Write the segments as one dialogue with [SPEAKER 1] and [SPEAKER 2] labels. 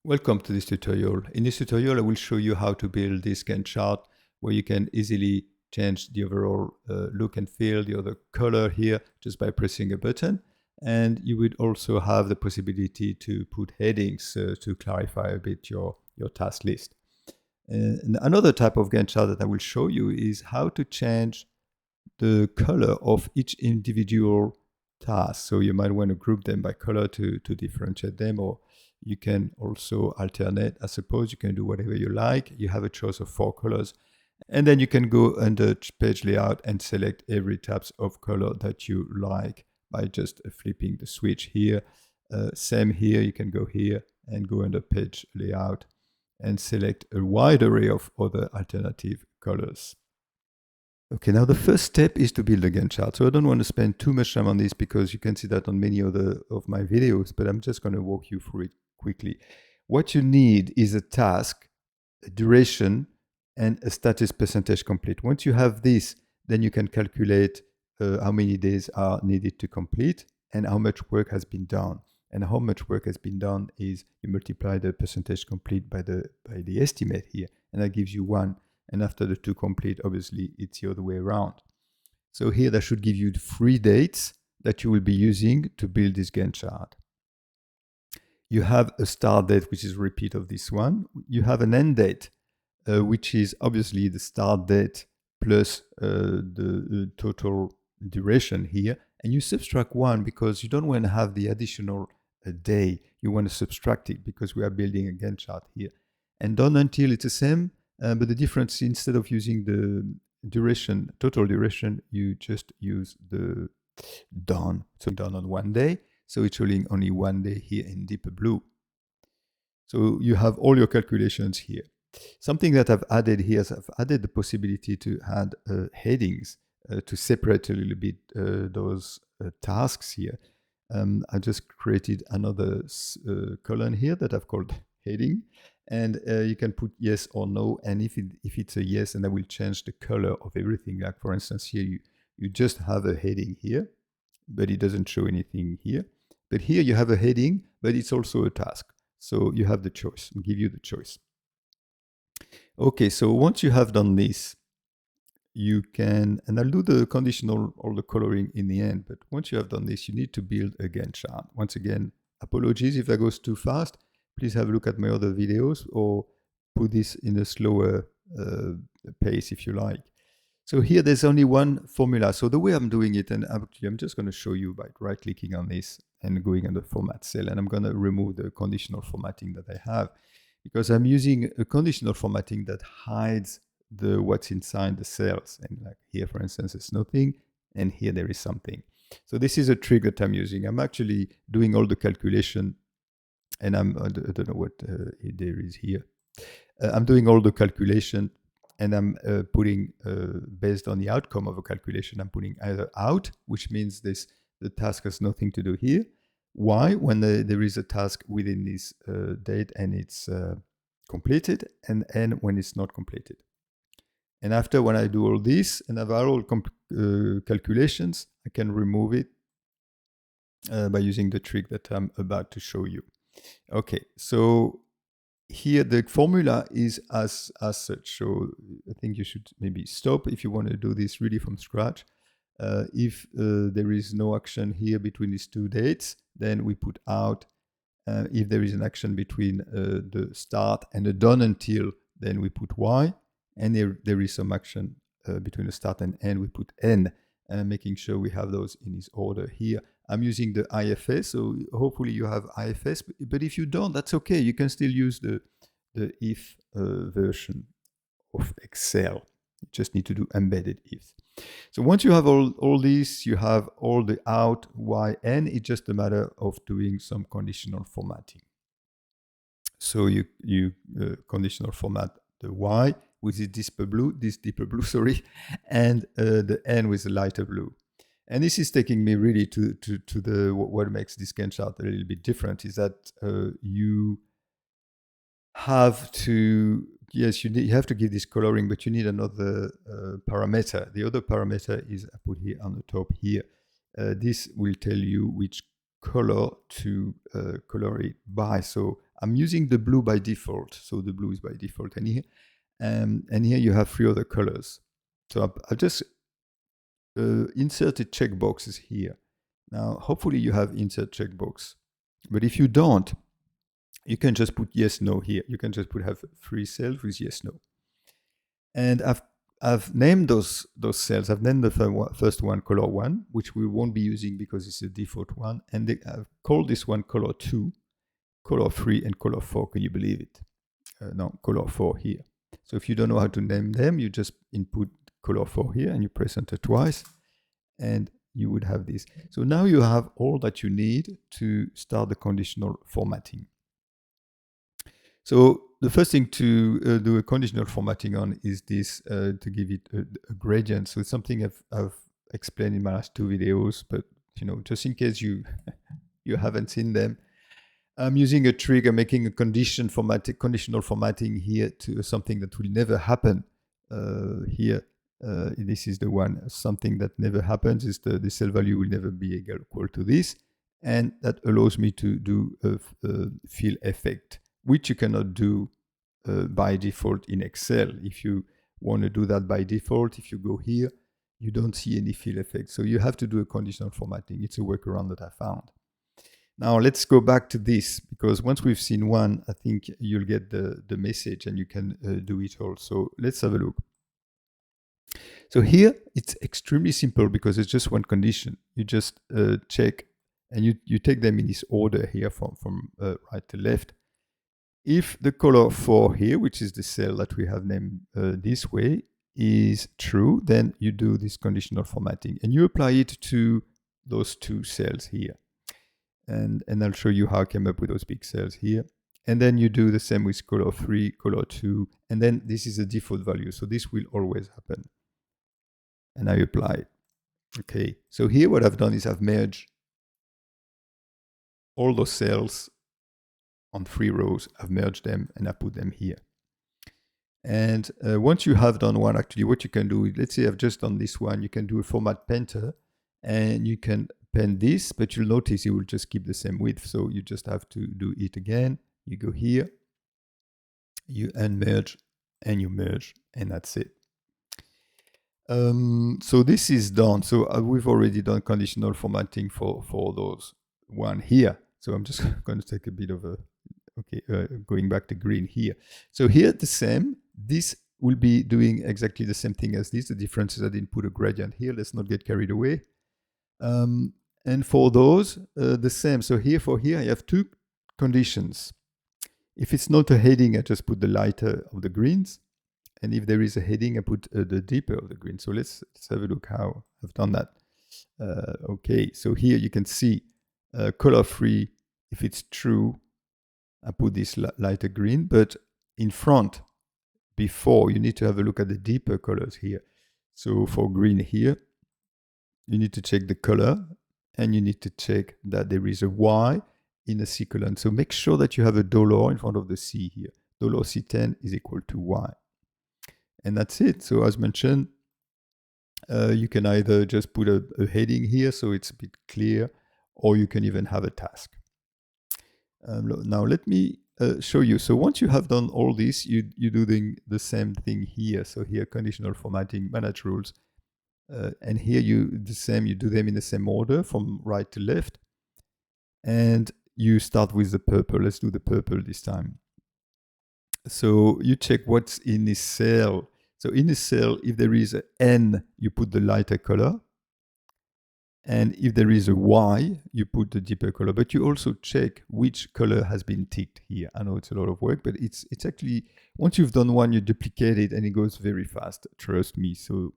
[SPEAKER 1] Welcome to this tutorial. In this tutorial, I will show you how to build this Gantt chart where you can easily change the overall look and feel, the other color here just by pressing a button. And you would also have the possibility to put headings to clarify a bit your task list. And another type of Gantt chart that I will show you is how to change the color of each individual task. So you might want to group them by color to differentiate them, or you can also alternate. I suppose you can do whatever you like. You have a choice of 4 colors. And then you can go under page layout and select every types of color that you like by just flipping the switch here. Same here, you can go here and go under page layout and select a wide array of other alternative colors. Okay, now the first step is to build a Gantt chart. So I don't want to spend too much time on this because you can see that on many other of my videos, but I'm just going to walk you through it quickly. What you need is a task, a duration, and a status percentage complete. Once you have this, then you can calculate how many days are needed to complete and how much work has been done. And how much work has been done is you multiply the percentage complete by the estimate here, and that gives you 1. And after the 2 complete, obviously, it's the other way around. So here, that should give you the 3 dates that you will be using to build this Gantt chart. You have a start date, which is a repeat of this one. You have an end date, which is obviously the start date plus the total duration here. And you subtract 1 because you don't want to have the additional day. You want to subtract it because we are building a Gantt chart here. And done until it's the same. But the difference, instead of using the duration, total duration, you just use the done. So done on 1 day. So it's showing only 1 day here in deeper blue. So you have all your calculations here. Something that I've added here is I've added the possibility to add headings to separate a little bit those tasks here. I just created another column here that I've called heading. And you can put yes or no, and if it's a yes, and I will change the color of everything. Like for instance, here you just have a heading here, but it doesn't show anything here. But here you have a heading, but it's also a task. So you have the choice, and give you the choice. Okay, so once you have done this, you can, and I'll do the conditional or the coloring in the end, but once you have done this, you need to build a Gantt chart. Once again, apologies if that goes too fast. Please have a look at my other videos or put this in a slower pace if you like. So here there's only one formula. So the way I'm doing it, and actually I'm just going to show you by right-clicking on this and going under Format Cell, and I'm going to remove the conditional formatting that I have because I'm using a conditional formatting that hides what's inside the cells. And like here, for instance, there's nothing, and here there is something. So this is a trick that I'm using. I'm actually doing all the calculation. And I don't know what there is here. I'm doing all the calculation, and I'm putting, based on the outcome of a calculation, I'm putting either out, which means the task has nothing to do here. Why? When there is a task within this date and it's completed, and N when it's not completed. And after, when I do all this and have all calculations, I can remove it by using the trick that I'm about to show you. Okay, so here the formula is as such. So I think you should maybe stop if you want to do this really from scratch. If there is no action here between these 2 dates, then we put out. If there is an action between the start and the done until, then we put Y. And there is some action between the start and end, we put N, making sure we have those in this order here. I'm using the IFS, so hopefully you have IFS, but if you don't, that's okay. You can still use the if version of Excel. You just need to do embedded if. So once you have all these, you have all the out, Y, N. It's just a matter of doing some conditional formatting. So you conditional format the Y with this deeper blue, sorry, and the N with the lighter blue. And this is taking me really to what makes this Gantt chart a little bit different is that you have to, yes, you have to give this coloring, but you need another parameter. The other parameter is I put here on the top here. This will tell you which color to color it by. So I'm using the blue by default, so the blue is by default. And here you have 3 other colors. So I've just inserted checkboxes here. Now, hopefully you have insert checkbox. But if you don't, you can just put yes, no here. You can just have 3 cells with yes, no. And I've named those cells. I've named the first one color 1, which we won't be using because it's a default one. And I've called this one color 2, color 3, and color 4. Can you believe it? No, color 4 here. So if you don't know how to name them, you just input color 4 here and you press enter twice, and you would have this. So now you have all that you need to start the conditional formatting. So the first thing to do a conditional formatting on is this, to give it a gradient. So it's something I've explained in my last 2 videos, but just in case you haven't seen them, I'm using a trick. I'm making a conditional formatting here to something that will never happen. Here, this is the one. Something that never happens is the cell value will never be equal to this, and that allows me to do a fill effect, which you cannot do by default in Excel. If you want to do that by default, if you go here, you don't see any fill effect. So you have to do a conditional formatting. It's a workaround that I found. Now let's go back to this, because once we've seen one, I think you'll get the message and you can do it all. So let's have a look. So here it's extremely simple because it's just one condition. You just check, and you take them in this order here from right to left. If the color 4 here, which is the cell that we have named this way, is true, then you do this conditional formatting and you apply it to those 2 cells here. And I'll show you how I came up with those big cells here. And then you do the same with color 3, color 2, and then this is a default value. So this will always happen. And I apply it. Okay, so here what I've done is I've merged all those cells on 3 rows. I've merged them and I put them here. And once you have done one, actually what you can do, let's say I've just done this one, you can do a format painter and you can pen this, but you'll notice it will just keep the same width. So you just have to do it again. You go here, you unmerge, and you merge, and that's it. So this is done. So we've already done conditional formatting for those one here. So I'm just going to take a bit of a, going back to green here. So here the same, this will be doing exactly the same thing as this. The difference is I didn't put a gradient here. Let's not get carried away. And for those, the same. So here I have 2 conditions. If it's not a heading, I just put the lighter of the greens. And if there is a heading, I put the deeper of the green. So let's have a look how I've done that. Okay, so here you can see color 3, if it's true, I put this lighter green. But in front, before, you need to have a look at the deeper colors here. So for green here, you need to check the color, and you need to check that there is a Y in a C colon. So make sure that you have a $$ in front of the C here. $C10 is equal to Y. And that's it. So as mentioned, you can either just put a heading here so it's a bit clear, or you can even have a task. Now let me show you. So once you have done all this, you do the same thing here. So here, conditional formatting, manage rules. And here you do them in the same order from right to left. And you start with the purple. Let's do the purple this time. So you check what's in this cell. So in this cell, if there is an N, you put the lighter color. And if there is a Y, you put the deeper color. But you also check which color has been ticked here. I know it's a lot of work, but it's actually, once you've done one, you duplicate it and it goes very fast. Trust me. So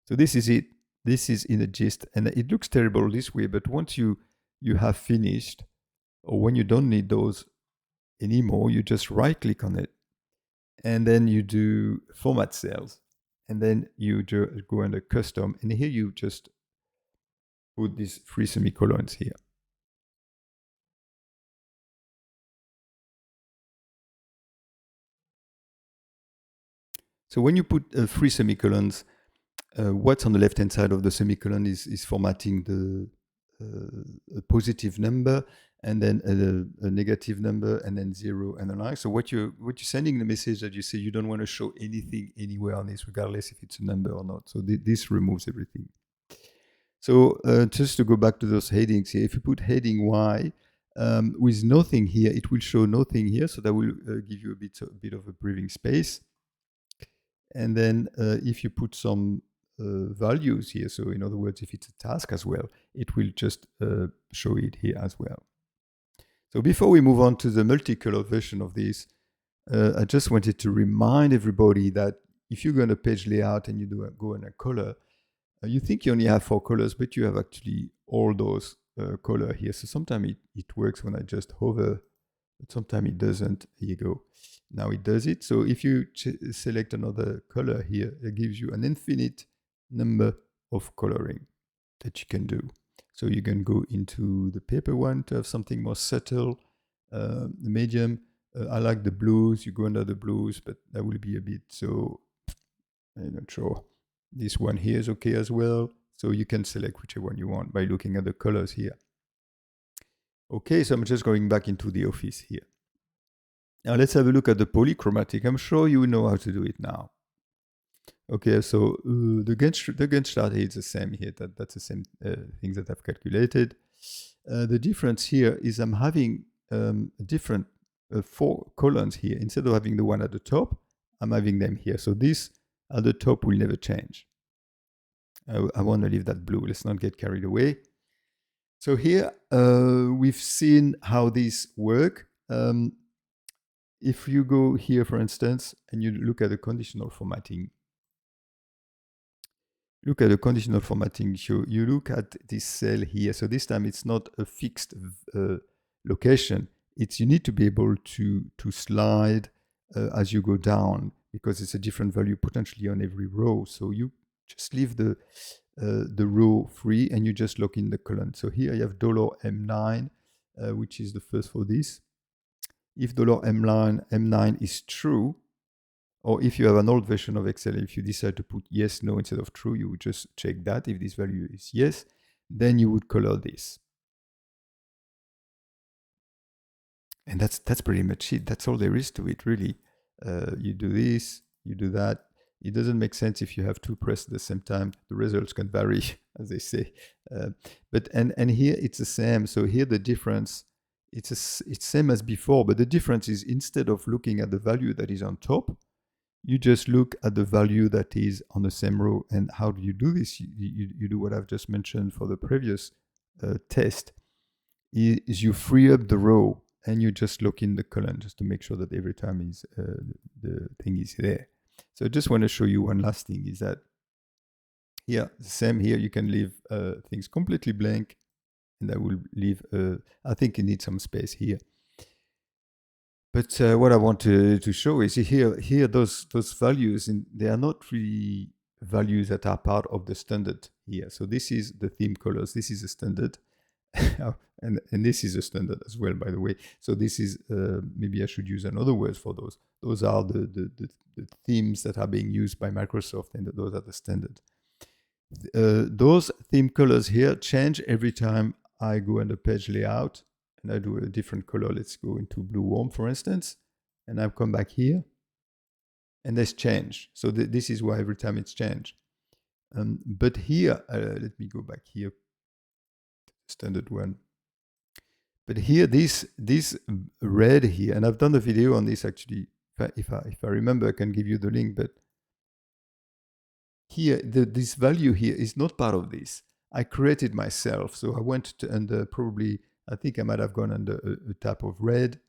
[SPEAKER 1] this is it. This is in a gist. And it looks terrible this way, but once you have finished, or when you don't need those anymore, you just right click on it. And then you do format cells. And then you go under custom. And here you just put these 3 semicolons here. So when you put 3 semicolons, what's on the left-hand side of the semicolon is formatting the positive number, and then a negative number, and then 0, and the like. So what you're sending the message that you say you don't want to show anything anywhere on this, regardless if it's a number or not. So this removes everything. So just to go back to those headings here, if you put heading Y with nothing here, it will show nothing here. So that will give you a bit of a breathing space. And then if you put some values here, so in other words, if it's a task as well, it will just show it here as well. So before we move on to the multicolor version of this, I just wanted to remind everybody that if you go on a page layout and you go in a color, you think you only have 4 colors, but you have actually all those color here. So sometimes it works when I just hover, but sometimes it doesn't. Here you go. Now it does it. So if you select another color here, it gives you an infinite number of coloring that you can do. So you can go into the paper one to have something more subtle, the medium. I like the blues. You go under the blues, but that will be a bit so, I'm not sure. This one here is okay as well. So you can select whichever one you want by looking at the colors here. Okay, so I'm just going back into the office here. Now let's have a look at the polychromatic. I'm sure you know how to do it now. Okay, so the Gantt chart is the same here. That's the same things that I've calculated. The difference here is I'm having different 4 columns here. Instead of having the one at the top, I'm having them here. So this at the top will never change. I want to leave that blue. Let's not get carried away. So here we've seen how these work. If you go here, for instance, and you look at the conditional formatting, you look at this cell here. So this time it's not a fixed location. You need to be able to slide as you go down, because it's a different value potentially on every row. So you just leave the row free and you just lock in the column. So here I have $M9, which is the first for this. If $M9 is true, or if you have an old version of Excel, if you decide to put yes, no instead of true, you would just check that. If this value is yes, then you would color this. And that's pretty much it. That's all there is to it, really. You do this, you do that. It doesn't make sense if you have 2 pressed at the same time. The results can vary, as they say. But here it's the same. So here the difference, it's same as before, but the difference is instead of looking at the value that is on top, you just look at the value that is on the same row. And how do you do this? You do what I've just mentioned for the previous test, is you free up the row and you just look in the column just to make sure that every time is the thing is there. So I just want to show you one last thing, is that here, the same here, you can leave things completely blank, and I will leave, I think you need some space here. But what I want to show is here those values, they are not really values that are part of the standard here. So this is the theme colors, this is a standard, and this is a standard as well, by the way. So this is, maybe I should use another word for those. Those are the themes that are being used by Microsoft, and those are the standard. Those theme colors here change every time I go under page layout and I do a different color. Let's go into blue warm, for instance, and I've come back here and there's change. So this is why every time it's changed. But here, let me go back here, standard one. But here, this red here, and I've done a video on this actually. If I remember, I can give you the link. But here, this value here is not part of this. I created myself. So I went to under probably, I think I might have gone under a tab of red.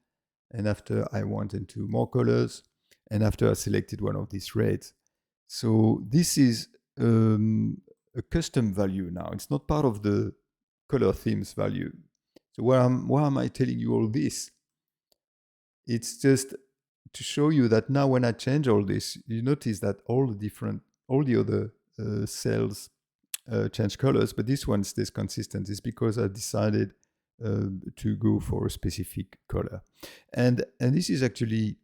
[SPEAKER 1] And after I went into more colors. And after I selected one of these reds. So this is a custom value now. It's not part of the color themes value. So why am I telling you all this? It's just to show you that now when I change all this, you notice that all the other cells change colors, but this one stays consistent. It's because I decided to go for a specific color. And this is actually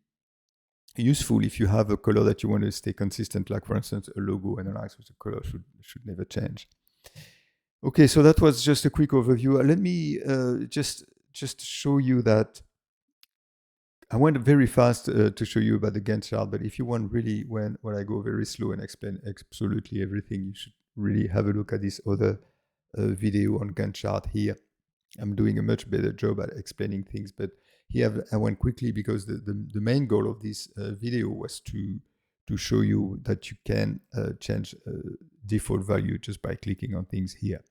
[SPEAKER 1] useful if you have a color that you want to stay consistent, like for instance, a logo and a like, so the color should never change. Okay, so that was just a quick overview. Let me just just to show you that I went very fast to show you about the Gantt chart, but if you want really, when I go very slow and explain absolutely everything, you should really have a look at this other video on Gantt chart here. I'm doing a much better job at explaining things, but here I went quickly because the main goal of this video was to show you that you can change default value just by clicking on things here.